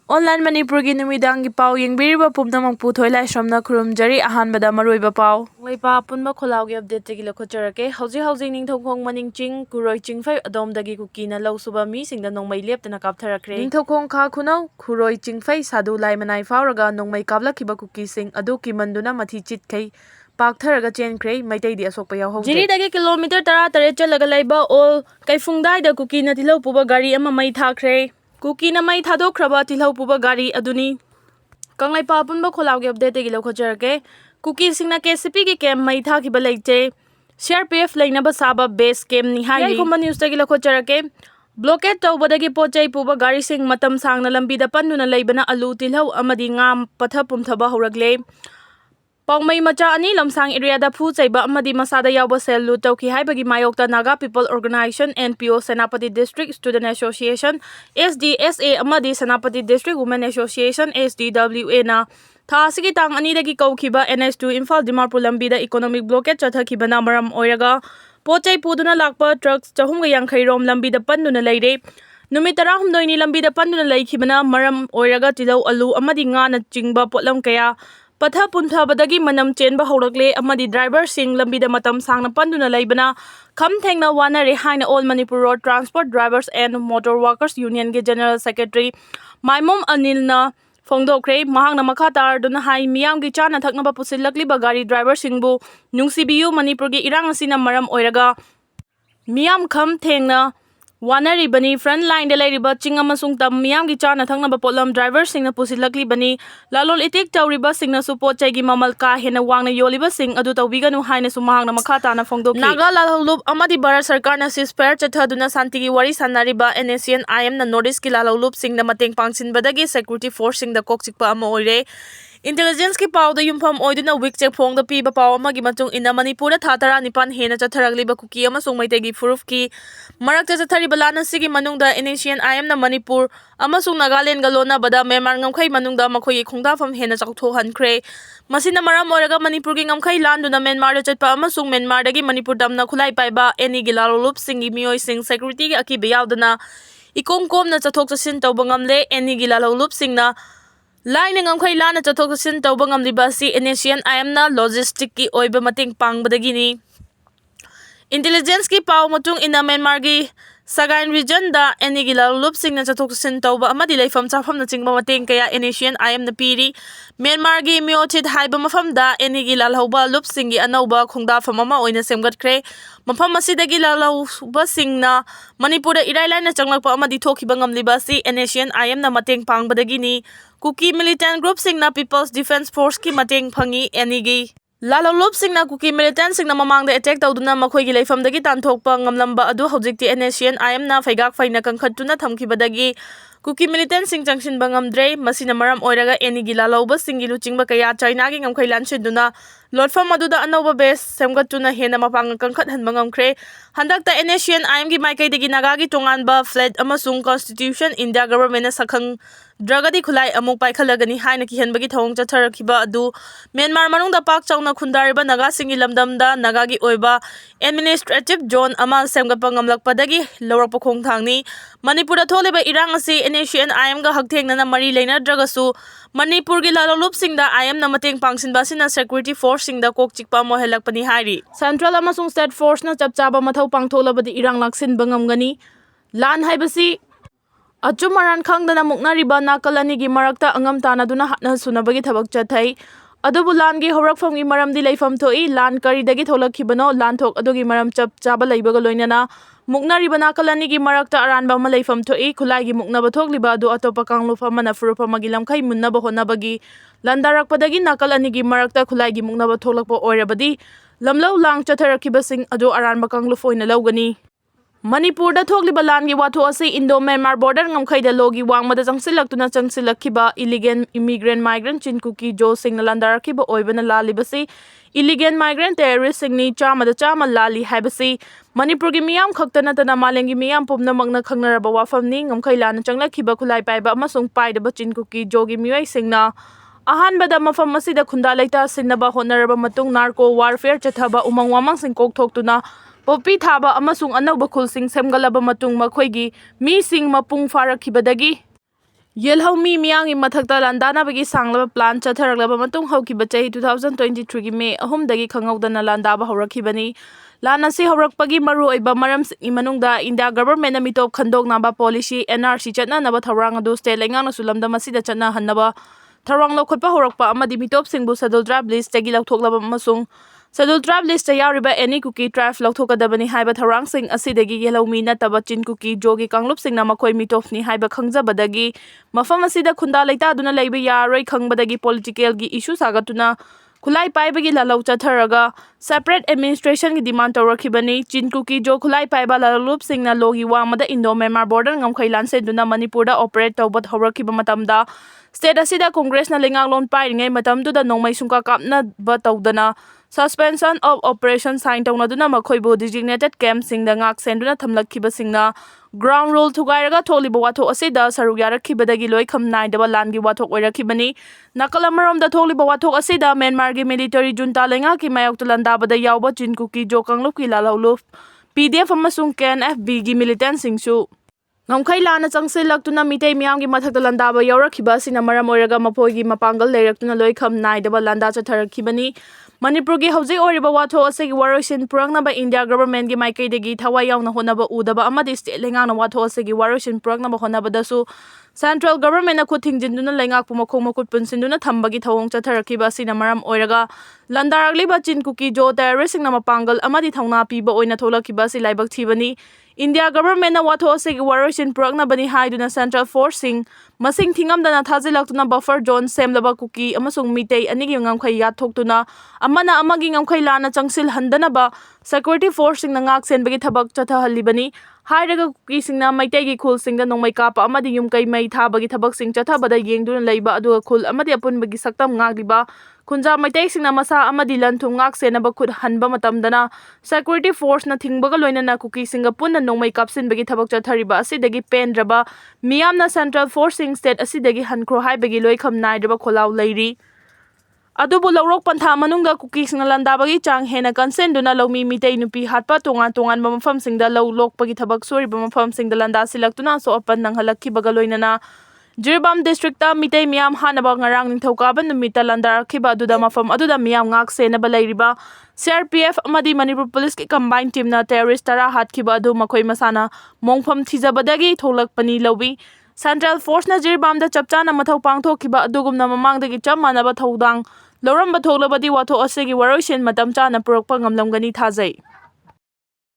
Online Manipuri numidangi pau yengbiriba pumnamang puthoi lai somna khurumjari ahanbada maroiba pau leipa punba kholaugi update tegi lokhojarake Hoijik2 Ningthoukhong maning ching khuroi chingfei adomdgi kuki na lau suba misingda nongmei leptana kaptharakhre Ningthoukhong kha khunau khuroi chingfei sadu lai manai fauraga nongmei kaplakhiba KUKISING adu kimanduna mathi chitkhei paktharaga CHENKHRE maitai di asokpa yahong jiri dagi kilometer 13 chalaga laiba ol kaifungdai da kuki na tilau puba gari ama mai thakhre kuki na mai thadokhraba tilau puba gari aduni kanglaipa punba kholaugi update tegi lokhojarake KUKISING na KCP ki camp mai thakiba leite CRPF lainaba saba base camp ni hai khumba news tegi lokhojarake blockade tawbadagi pochai puba gari sing matam sangna lambi da panduna leibana alu tilau amadi ngam patha pumthaba horagle Pongmei macha ani lamsang area da phu chaiba amadi masada yawba sel lu tawki haibagi mayokta Naga People Organization NPO Senapati District Student Association SDSA amadi Senapati District Women Association SDWA na tha sigi tang ani dagi kaukhiba NS2 Imphal Dimapur lambi da economic blockade chathakibana maram oiraga pochai puduna lakpa trucks 450 rom lambi da panduna leire Numit 13 ni lambi da panduna leikhibana maram oiraga tilau alu amadi nga na chingba potlam kaya Patha puntha badagi manam chenba horakle amadi driver sing lambida matam sangna panduna laibana kham thengna wana rehaina all Manipur Road Transport Drivers and Motor Workers Union ge General Secretary myam Anil na phongdokre mahangna makha tar duna hai myam gi chana thakna ba pusilakli ba gari driver singbu nungsibiu Manipur ge irang asina maram oiraga myam kham thengna Wanari bani front line de lairiba ching amasung tam myam gi chana thangna ba potlam driver singna pusilakli bani lalol itik tawriba singna su pochai gi mamal ka hena wangna yoliba sing adu tawbiganu haina su mahangna makha tana phongdoki Naga lalolup amadi Bharat Sarkar na ceasefire chathaduna santi gi wari sanariba NACN IM na notice ki lalolup singna mateng pangsinbadagi security force singda kokchikpa ama oire Intelligence ki pau da yumpham oiduna week check phong da piba pau amagi matung ina Manipur da thatara nipan hena chatharagli ba kuki amasung maitegi proof ki marakta chathari balana sigi manungda NACN IM na Manipur amasung Nagaland galona bada memar ngamkhai manungda makhoi khongdafam hena chakthohankre masina maram oraga Manipur gi ngamkhai landuna Myanmar da chatpa amasung Myanmar dagi Manipur damna khulai paiba eni gilalolup singi mioi sing security gi aki beyawdana ikomkom na chathok chasin tawba ngamle eni gilalolup singna Lain ngamkhai lana chathok chasin tawba ngamliba si NACN IM na logistic ki oiba mating pangbadagi ni Intelligence ki pau matung ina Myanmar gi Sagain region da eni gilalolup singna chathok chasin tawba amadi leifam chafam na chingba mating kaya NACN IM na piri Myanmar gi miochit haiba mafam da eni gilalhoba lup singi anauba khongdafam ama oina semgatkhre mafam asidagi lalauba singna Manipur da irailai na changlakpa amadi thokiba ngamliba si NACN IM na mating pangbadagi ni Kuki militant group singna People's Defense Force ki mateng phangi enigi Lalolup singna Kuki militant singna mamangda attack tawduna makhoi gi leifamdagi tanthokpa ngamlamba adu hojikti NACN IM na faigak faina kangkhatuna thamkhibadagi Kuki militant sing changshin bangamdre masina maram oiraga enigi lalauba singi luchingba kaya China gi ngamkhai lanchiduna lotfam aduda anoba base semgatuna hena mapang kangkhat hanba ngamkhre handakta NACN IM gi maikai dagi Naga gi tonganba flag amasung Constitution India government na sakhang Dragadi khulai amuk paikhalagani haina kihenbagi thawong chatharakhiba adu Myanmar manungda pak chawna khundariba Naga singi lamdamda Naga gi oiba administrative zone ama semgatpa ngamlakpadagi lawrakpa khongthangni Manipur da tholiba irang asi NACN IM ga hakthengna mari leinadragasu Manipur gi lalolup singda IM na mateng pangsinba sina security force singda kokchikpa mohelakpani hairi Central amasung state force na chapchaba mathau pangtholabadi irang laksin bangamgani lan haibasi Achumaran khangdana muknariba nakalani gi marakta angam tanaduna hatna sunabagi thabak chathai adubu lan gi horakfam gi maramdi leifam thoi lan kari dagi tholakhibano lan thok adugi maram chap chaba leibaga loinana muknariba nakalani gi marakta aranba ma leifam thoi khulai gi muknaba thokliba adu atopa kanglup amana furupa magi lamkhai munnaba honabagi landarakpadagi nakalani gi marakta khulai gi muknaba tholakpa oirabadi lamlau lang chatharakibasing adu aranba kanglup oina lawgani Manipur da thokliba langi watho ase Indo-Myanmar border ngamkhaida logi wangmada changsilaktuna changsilakhiba illegal immigrant migrant chinkuki jo singna landarakhiba oibana lalibasi illegal migrant terrorist singni chamada chama lali haibasi Manipur gi miyam khaktana tana malengi miyam pumna magna khangnaraba wafamni ngamkhailana changlakhiba khulai paiba amasung paidaba chinkuki jogi miwai singna ahanbada mafam asida khunda leita sinnaba honaraba matung narco warfare chathaba umang wamang sing kokthokuna Popi thaba amasung anauba khulsing semgalaba matung makhoigi mi sing mapung farakhibadagi ꯌꯦꯜꯍꯧꯃꯤ ꯃꯤꯌꯥꯝꯒꯤ ꯃꯊꯛꯇ ꯂꯥꯟꯗꯥꯅꯕꯒꯤ ꯁꯥꯡꯂꯕ plan ꯆꯠꯊꯔꯛꯂꯕ ꯃꯇꯨꯡ ꯍꯧꯈꯤꯕ ꯆꯍꯤ 2023ꯒꯤ ꯃꯦ 3ꯗꯒꯤ ꯈꯪꯍꯧꯗꯅ ꯂꯥꯟꯗꯥꯕ ꯍꯧꯔꯛꯈꯤꯕꯅꯤ꯫ ꯂꯥꯟ ꯑꯁꯤ ꯍꯧꯔꯛꯄꯒꯤ ꯃꯔꯨꯑꯣꯏꯕ ꯃꯔꯝꯁꯤꯡꯒꯤ ꯃꯅꯨꯡꯗ ꯏꯟꯗꯤꯌꯥ ꯒꯚꯔꯟꯃꯦꯟꯠꯅ ꯃꯤꯇꯣꯞ ꯈꯟꯗꯣꯛꯅꯕ ꯄꯣꯂꯤꯁꯤ NRC ꯆꯠꯅꯅꯕ ꯊꯧꯔꯥꯡ ꯑꯗꯨ ꯁ꯭ꯇꯦꯠ ꯂꯩꯉꯥꯛꯅꯁꯨ ꯂꯝꯗꯝ ꯑꯁꯤꯗ ꯆꯠꯅꯍꯟꯅꯕ ꯊꯧꯔꯥꯡ ꯂꯧꯈꯠꯄ ꯍꯧꯔꯛꯄ ꯑꯃꯗꯤ ꯃꯤꯇꯣꯞꯁꯤꯡꯕꯨ ꯁꯦꯗꯨꯜ ꯇ꯭ꯔꯥꯏꯕ ꯂꯤꯁ꯭ꯇꯇꯒꯤ ꯂꯧꯊꯣꯛꯂꯕ ꯑꯃꯁꯨꯡ ꯁꯦꯗꯨꯜ ꯇ꯭ꯔꯥꯏꯕ ꯂꯤꯁ꯭ꯇꯇ ꯌꯥꯎꯔꯤꯕ ꯑꯦꯅꯤ ꯀꯨꯀꯤ ꯇ꯭ꯔꯥꯏꯕ ꯂꯧꯊꯣꯛꯀꯗꯕꯅꯤ ꯍꯥꯏꯕ ꯊꯧꯔꯥꯡꯁꯤꯡ ꯑꯁꯤꯗꯒꯤ ꯌꯦꯜꯍꯧꯃꯤ ꯅꯠꯇꯕ ꯆꯤꯟ ꯀꯨꯀꯤ ꯖꯣꯒꯤ ꯀꯥꯡꯂꯨꯞꯁꯤꯡꯅ ꯃꯈꯣꯏ ꯃꯤꯇꯣꯞꯅꯤ ꯍꯥꯏꯕ ꯈꯪꯖꯕꯗꯒꯤ ꯃꯐꯝ ꯑꯁꯤꯗ ꯈꯨꯟꯗꯥ ꯂꯩꯇꯥꯗꯨꯅ ꯂꯩꯕ ꯌꯥꯔꯔꯣꯏ ꯈꯪꯕꯗꯒꯤ ꯄꯣꯂꯤꯇꯤꯀꯦꯜꯒꯤ ꯏꯁꯨ ꯁꯥꯒꯠꯇꯨꯅ ꯈꯨꯠꯂꯥꯏ ꯄꯥꯏꯕꯒꯤ ꯂꯥꯜꯍꯧ ꯆꯠꯊꯔꯒ ꯁꯦꯄꯔꯦꯠ ꯑꯦꯗꯃꯤꯅꯤꯁꯇ꯭ꯔꯦꯁꯟꯒꯤ ꯗꯤꯃꯥꯟ ꯇꯧꯔꯛꯈꯤꯕꯅꯤ꯫ ꯆꯤꯟ ꯀꯨꯀꯤ ꯖꯣ ꯈꯨꯠꯂꯥꯏ ꯄꯥꯏꯕ ꯂꯂꯣꯟꯂꯨꯞꯁꯤꯡꯅ ꯂꯣꯒꯤ ꯋꯥꯡꯃꯗ ꯏꯟꯗꯣ ꯃꯦꯟꯃꯥꯔ ꯕꯣꯔꯗꯔ ꯉꯝꯈꯩ ꯂꯥꯟꯁꯦꯟꯗꯨꯅ ꯃꯅꯤꯄꯨꯔꯗ ꯑꯣꯄꯔꯦꯠ ꯇꯧꯕ ꯍꯧꯔꯛꯈꯤꯕ ꯃꯇꯝꯗ ꯁ꯭ꯇꯦꯠ ꯑꯁꯤꯗ ꯀꯣꯡꯒ꯭ꯔꯦꯁꯅ ꯂꯩꯉꯥꯛꯂꯣꯟ ꯄꯥꯏꯔꯤꯉꯩ ꯃꯇꯝꯗꯨꯗ ꯅꯣꯡꯃꯩ ꯁꯨꯡꯀꯥꯞ ꯀꯥꯞꯅꯕ ꯇꯧꯗꯅ ꯁꯁꯄꯦꯟꯁꯟ ꯑꯣꯐ ꯑꯣꯄꯔꯦꯁꯟ ꯁꯥꯏꯟ ꯇꯧꯅꯗꯨꯅ ꯃꯈꯣꯏꯕꯨ ꯗꯤꯖꯤꯒꯅꯦꯇꯦꯗ ꯀꯦꯝꯞꯁꯤꯡꯗ ꯉꯥꯛ ꯁꯦꯟꯗꯨꯅ ꯊꯝꯂꯛꯈꯤꯕꯁꯤꯡꯅ ꯒ꯭ꯔꯥꯎꯟ ꯔꯨꯜ ꯊꯨꯒꯥꯏꯔꯒ ꯊꯣꯛꯂꯤꯕ ꯋꯥꯊꯣꯛ ꯑꯁꯤꯗ ꯁꯔꯨꯛ ꯌꯥꯔꯛꯈꯤꯕꯗꯒꯤ ꯂꯣꯏꯈꯝ ꯅꯥꯏꯗꯕ ꯂꯥꯟꯒꯤ ꯋꯥꯊꯣꯛ ꯑꯣꯏꯔꯛꯈꯤꯕꯅꯤ꯫ ꯅꯥꯀꯜ ꯑꯃꯔꯣꯝꯗ ꯊꯣꯛꯂꯤꯕ ꯋꯥꯊꯣꯛ ꯑꯁꯤꯗ ꯃꯦꯟꯃꯥꯔꯒꯤ ꯃꯤꯂꯤꯇꯔꯤ ꯖꯨꯟꯇꯥ ꯂꯩꯉꯥꯛꯀꯤ ꯃꯥꯌꯣꯛꯇ ꯂꯥꯟꯗꯥꯕꯗ ꯌꯥꯎꯕ ꯆꯤꯟ ꯀꯨꯀꯤ ꯖꯣ ꯀꯥꯡꯂꯨꯞꯀꯤ ꯂꯥꯜꯍꯧꯂꯨꯞ PDF ꯑꯃꯁꯨꯡ KNFBꯒꯤ ꯃꯤꯂꯤꯇꯦꯟꯠꯁꯤꯡꯁꯨ ꯉꯝꯈꯩ ꯂꯥꯟꯅ ꯆꯪꯁꯤꯜꯂꯛꯇꯨꯅ ꯃꯤꯇꯩ ꯃꯤꯌꯥꯝꯒꯤ ꯃꯊꯛꯇ ꯂꯥꯟꯗꯥꯕ ꯌꯥꯎꯔꯛꯈꯤꯕ ꯑꯁꯤꯅ ꯃꯔꯝ ꯑꯣꯏꯔꯒ ꯃꯈꯣꯏꯒꯤ ꯃꯄꯥꯡꯒꯜ ꯂꯩꯔꯛꯇꯨꯅ ꯂꯣꯏꯈꯝ ꯅꯥꯏꯗꯕ ꯂꯥꯟꯗꯥ ꯆꯠꯊꯔꯛꯈꯤꯕꯅꯤ꯫ ꯃꯅꯤꯄꯨꯔꯒꯤ ꯍꯧꯖꯤꯛ ꯑꯣꯏꯔꯤꯕ ꯋꯥꯊꯣꯛ ꯑꯁꯤꯒꯤ ꯋꯥꯔꯣꯏꯁꯤꯟ ꯄꯨꯔꯛꯅꯕ ꯏꯟꯗꯤꯌꯥ ꯒꯚꯔꯟꯃꯦꯟꯠꯒꯤ ꯃꯥꯏꯀꯩꯗꯒꯤ ꯊꯋꯥꯏ ꯌꯥꯎꯅ ꯍꯣꯠꯅꯕ ꯎꯗꯕ ꯑꯃꯗꯤ ꯁ꯭ꯇꯦꯠ ꯂꯩꯉꯥꯛꯅ ꯋꯥꯊꯣꯛ ꯑꯁꯤꯒꯤ ꯋꯥꯔꯣꯏꯁꯤꯟ ꯄꯨꯔꯛꯅꯕ ꯍꯣꯠꯅꯕꯗꯁꯨ ꯁꯦꯟꯇ꯭ꯔꯦꯜ ꯒꯚꯔꯟꯃꯦꯟꯠꯅ ꯈꯨꯠ ꯊꯤꯡꯖꯤꯟꯗꯨꯅ ꯂꯩꯉꯥꯛꯄꯨ ꯃꯈꯣꯡ ꯃꯈꯨꯠ ꯄꯨꯟꯁꯤꯟꯗꯨꯅ ꯊꯝꯕꯒꯤ ꯊꯧꯑꯣꯡ ꯆꯠꯊꯔꯛꯈꯤꯕ ꯑꯁꯤꯅ ꯃꯔꯝ ꯑꯣꯏꯔꯒ ꯂꯥꯟꯗꯥꯔꯛꯂꯤꯕ ꯆꯤꯟ ꯀꯨꯀꯤ ꯖꯣ ꯇꯦꯔꯣꯔꯤꯁꯠꯁꯤꯡꯅ ꯃꯄꯥꯡꯒꯜ ꯑꯃꯗꯤ ꯊꯧꯅꯥ ꯄꯤꯕ ꯑꯣꯏꯅ ꯊꯣꯛꯂꯛꯈꯤꯕ ꯑꯁꯤ ꯂꯥꯏꯕꯛ ꯊꯤꯕꯅꯤ꯫ ꯏꯟꯗꯤꯌꯥ ꯒꯚꯔꯟꯃꯦꯟꯠꯅ ꯋꯥꯊꯣꯛ ꯑꯁꯤꯒꯤ ꯋꯥꯔꯣꯏꯁꯤꯟ ꯄꯨꯔꯛꯅꯕꯅꯤ ꯍꯥꯏꯗꯨꯅ ꯁꯦꯟꯇ꯭ꯔꯦꯜ ꯐꯣꯔꯁꯁꯤꯡ ꯃꯁꯤꯡ ꯊꯤꯉꯝꯗꯅ ꯊꯥꯖꯤꯜꯂꯛꯇꯨꯅ ꯕꯐꯔ ꯖꯣꯟ ꯁꯦꯝꯂꯕ ꯀꯨꯀꯤ ꯑꯃꯁꯨꯡ ꯃꯤꯇꯩ ꯑꯅꯤꯒꯤ ꯉꯝꯈꯩ ꯌꯥꯠꯊꯣꯛꯇꯨꯅ ꯑꯃꯅ ꯑꯃꯒꯤ ꯉꯝꯈꯩ ꯂꯥꯟꯅ ꯆꯪꯁꯤꯜꯍꯟꯗꯅꯕ ꯁꯦꯀ꯭ꯌꯨꯔꯤꯇꯤ ꯐꯣꯔꯁꯁꯤꯡꯅ ꯉꯥꯛ ꯁꯦꯟꯕꯒꯤ ꯊꯕꯛ ꯆꯠꯊꯍꯜꯂꯤꯕꯅꯤ꯫ ꯍꯥꯏꯔꯒ ꯀꯨꯀꯤꯁꯤꯡꯅ ꯃꯩꯇꯩꯒꯤ ꯈꯨꯜꯁꯤꯡꯗ ꯅꯣꯡꯃꯩ ꯀꯥꯞꯄ ꯑꯃꯗꯤ ꯌꯨꯝꯀꯩ ꯃꯩ ꯊꯥꯕꯒꯤ ꯊꯕꯛꯁꯤꯡ ꯆꯠꯊꯕꯗ ꯌꯦꯡꯗꯨꯅ ꯂꯩꯕ ꯑꯗꯨꯒ ꯈꯨꯜ ꯑꯃꯗꯤ ꯑꯄꯨꯟꯕꯒꯤ ꯁꯛꯇꯝ ꯉꯥꯛꯂꯤꯕ ꯈꯨꯟꯖꯥ ꯃꯩꯇꯩꯁꯤꯡꯅ ꯃꯁꯥ ꯑꯃꯗꯤ ꯂꯟ ꯊꯨꯝ ꯉꯥꯛ ꯁꯦꯟꯅꯕ ꯈꯨꯠ ꯍꯟꯕ ꯃꯇꯝꯗꯅ ꯁꯦꯀ꯭ꯌꯨꯔꯤꯇꯤ ꯐꯣꯔꯁꯅ ꯊꯤꯡꯕꯒ ꯂꯣꯏꯅꯅ ꯀꯨꯀꯤꯁꯤꯡꯒ ꯄꯨꯟꯅ ꯅꯣꯡꯃꯩ ꯀꯥꯞꯁꯤꯟꯕꯒꯤ ꯊꯕꯛ ꯆꯠꯊꯔꯤꯕ ꯑꯁꯤꯗꯒꯤ ꯄꯦꯟꯗ꯭ꯔꯕ ꯃꯤꯌꯥꯝꯅ ꯁꯦꯟꯇ꯭ꯔꯦꯜ ꯐꯣꯔꯁꯁꯤꯡ ꯁ꯭ꯇꯦꯠ ꯑꯁꯤꯗꯒꯤ ꯍꯟꯈ꯭ꯔꯣ ꯍꯥꯏꯕꯒꯤ ꯂꯣꯏꯈꯝ ꯅꯥꯏꯗ꯭ꯔꯕ ꯈꯣꯜꯂꯥꯎ ꯂꯩꯔꯤ꯫ ꯑꯗꯨꯕꯨ ꯂꯧꯔꯣꯛ ꯄꯟꯊꯥ ꯃꯅꯨꯡꯗ ꯀꯨꯀꯤꯁꯤꯡꯅ ꯂꯥꯟꯗꯥꯕꯒꯤ ꯆꯥꯡ ꯍꯦꯟꯅ ꯀꯟꯁꯤꯟꯗꯨꯅ ꯂꯧꯃꯤ ꯃꯤꯇꯩ ꯅꯨꯄꯤ ꯍꯥꯠꯄ ꯇꯣꯉꯥꯟ ꯇꯣꯉꯥꯟꯕ ꯃꯐꯝꯁꯤꯡꯗ ꯂꯧ ꯂꯣꯛꯄꯒꯤ ꯊꯕꯛ ꯁꯨꯔꯤꯕ ꯃꯐꯝꯁꯤꯡꯗ ꯂꯥꯟꯗꯥꯁꯤꯜꯂꯛꯇꯨꯅ ꯑꯁꯣꯛ ꯑꯄꯟ ꯅꯪꯍꯜꯂꯛꯈꯤꯕꯒ ꯂꯣꯏꯅꯅ ꯖꯤꯔꯤꯕꯥꯝ ꯗꯤꯁꯇ꯭ꯔꯤꯛꯇ ꯃꯤꯇꯩ ꯃꯤꯌꯥꯝ ꯍꯥꯠꯅꯕ ꯉꯔꯥꯡ ꯅꯤꯡꯊꯧꯀꯥꯕ ꯅꯨꯃꯤꯠꯇ ꯂꯥꯟꯗꯥꯔꯛꯈꯤꯕ ꯑꯗꯨꯗ ꯃꯐꯝ ꯑꯗꯨꯗ ꯃꯤꯌꯥꯝ ꯉꯥꯛ ꯁꯦꯟꯅꯕ ꯂꯩꯔꯤꯕ CRPF ꯑꯃꯗꯤ ꯃꯅꯤꯄꯨꯔ ꯄꯨꯂꯤꯁꯀꯤ ꯀꯝꯕꯥꯏꯟ ꯇꯤꯝꯅ ꯇꯦꯔꯣꯔꯤꯁꯠ 10 ꯍꯥꯠꯈꯤꯕ ꯑꯗꯨ ꯃꯈꯣꯏ ꯃꯁꯥꯅ ꯃꯣꯡꯐꯝ ꯊꯤꯖꯕꯗꯒꯤ ꯊꯣꯛꯂꯛꯄꯅꯤ ꯂꯧꯏ꯫ ꯁꯦꯟꯇ꯭ꯔꯦꯜ ꯐꯣꯔꯁꯅ ꯖꯤꯔꯤꯕꯥꯝꯗ ꯆꯞ ꯆꯥꯅ ꯃꯊꯧ ꯄꯥꯡꯊꯣꯛꯈꯤꯕ ꯑꯗꯨꯒꯨꯝꯅ ꯃꯃꯥꯡꯗꯒꯤ ꯆꯞ ꯃꯥꯟꯅꯕ ꯊꯧꯗꯥꯡ ꯂꯧꯔꯝꯕ ꯊꯣꯛꯂꯕꯗꯤ ꯋꯥꯊꯣꯛ ꯑꯁꯤꯒꯤ ꯋꯥꯔꯣꯏꯁꯤꯟ ꯃꯇꯝ ꯆꯥꯅ ꯄꯨꯔꯛꯄ ꯉꯝꯂꯝꯒꯅꯤ ꯊꯥꯖꯩ꯫